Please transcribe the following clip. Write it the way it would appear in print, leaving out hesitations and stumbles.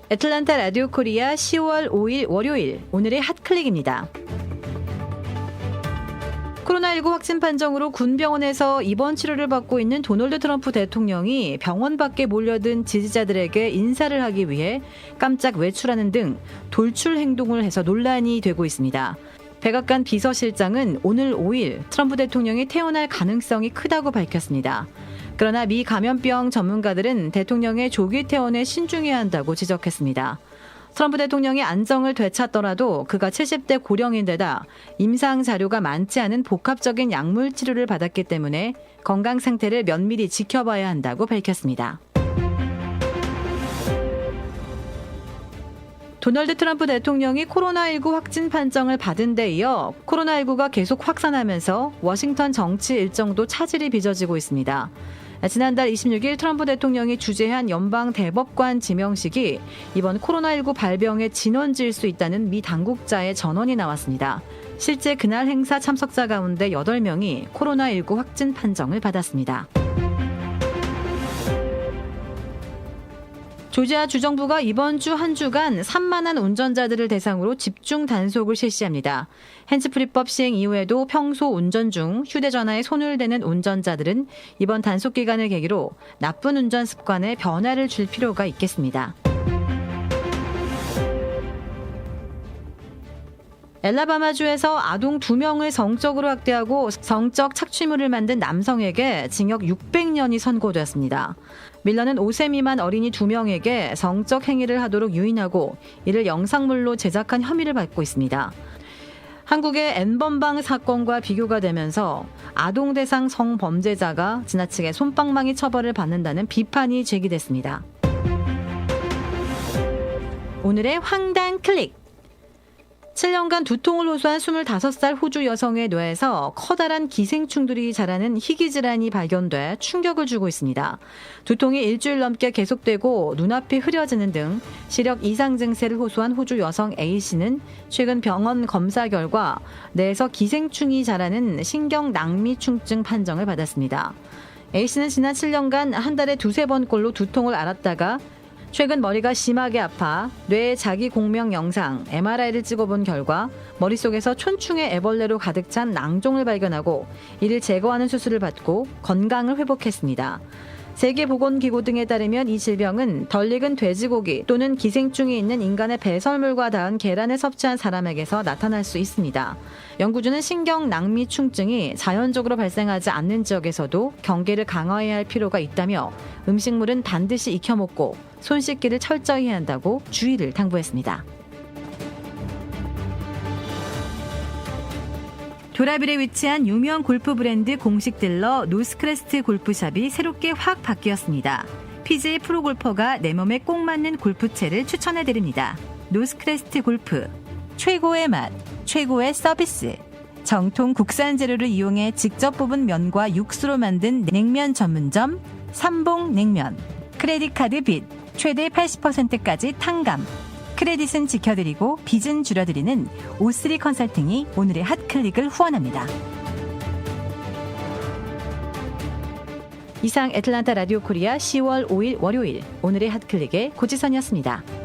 애틀란타 라디오 코리아 10월 5일 월요일 오늘의 핫클릭입니다. 코로나19 확진 판정으로 군병원에서 입원 치료를 받고 있는 도널드 트럼프 대통령이 병원 밖에 몰려든 지지자들에게 인사를 하기 위해 깜짝 외출하는 등 돌출 행동을 해서 논란이 되고 있습니다. 백악관 비서실장은 오늘 5일 트럼프 대통령이 퇴원할 가능성이 크다고 밝혔습니다. 그러나 미 감염병 전문가들은 대통령의 조기 퇴원에 신중해야 한다고 지적했습니다. 트럼프 대통령이 안정을 되찾더라도 그가 70대 고령인데다 임상 자료가 많지 않은 복합적인 약물 치료를 받았기 때문에 건강 상태를 면밀히 지켜봐야 한다고 밝혔습니다. 도널드 트럼프 대통령이 코로나19 확진 판정을 받은 데 이어 코로나19가 계속 확산하면서 워싱턴 정치 일정도 차질이 빚어지고 있습니다. 지난달 26일 트럼프 대통령이 주재한 연방 대법관 지명식이 이번 코로나19 발병의 진원지일 수 있다는 미 당국자의 전언이 나왔습니다. 실제 그날 행사 참석자 가운데 8명이 코로나19 확진 판정을 받았습니다. 조지아 주정부가 이번 주 한 주간 산만한 운전자들을 대상으로 집중 단속을 실시합니다. 핸즈프리법 시행 이후에도 평소 운전 중 휴대전화에 손을 대는 운전자들은 이번 단속 기간을 계기로 나쁜 운전 습관에 변화를 줄 필요가 있겠습니다. 엘라바마주에서 아동 2명을 성적으로 학대하고 성적 착취물을 만든 남성에게 징역 600년이 선고되었습니다. 밀러는 5세 미만 어린이 2명에게 성적 행위를 하도록 유인하고 이를 영상물로 제작한 혐의를 받고 있습니다. 한국의 N번방 사건과 비교가 되면서 아동 대상 성범죄자가 지나치게 솜방망이 처벌을 받는다는 비판이 제기됐습니다. 오늘의 황당 클릭! 7년간 두통을 호소한 25살 호주 여성의 뇌에서 커다란 기생충들이 자라는 희귀 질환이 발견돼 충격을 주고 있습니다. 두통이 일주일 넘게 계속되고 눈앞이 흐려지는 등 시력 이상 증세를 호소한 호주 여성 A씨는 최근 병원 검사 결과 뇌에서 기생충이 자라는 신경낭미충증 판정을 받았습니다. A씨는 지난 7년간 한 달에 2-3번꼴로 두통을 앓았다가 최근 머리가 심하게 아파 뇌 자기 공명 영상 MRI를 찍어본 결과 머릿속에서 촌충의 애벌레로 가득 찬 낭종을 발견하고 이를 제거하는 수술을 받고 건강을 회복했습니다. 세계보건기구 등에 따르면 이 질병은 덜 익은 돼지고기 또는 기생충이 있는 인간의 배설물과 닿은 계란을 섭취한 사람에게서 나타날 수 있습니다. 연구진은 신경낭미충증이 자연적으로 발생하지 않는 지역에서도 경계를 강화해야 할 필요가 있다며 음식물은 반드시 익혀 먹고 손 씻기를 철저히 해야 한다고 주의를 당부했습니다. 도라빌에 위치한 유명 골프 브랜드 공식 딜러 노스크레스트 골프샵이 새롭게 확 바뀌었습니다. PGA 프로골퍼가 내 몸에 꼭 맞는 골프채를 추천해드립니다. 노스크레스트 골프, 최고의 맛, 최고의 서비스. 정통 국산 재료를 이용해 직접 뽑은 면과 육수로 만든 냉면 전문점 삼봉냉면. 크레딧 카드 빚 최대 80%까지 탕감. 크레딧은 지켜드리고 빚은 줄여드리는 O3 컨설팅이 오늘의 핫클릭을 후원합니다. 이상 애틀란타 라디오 코리아 10월 5일 월요일 오늘의 핫클릭의 고지선이었습니다.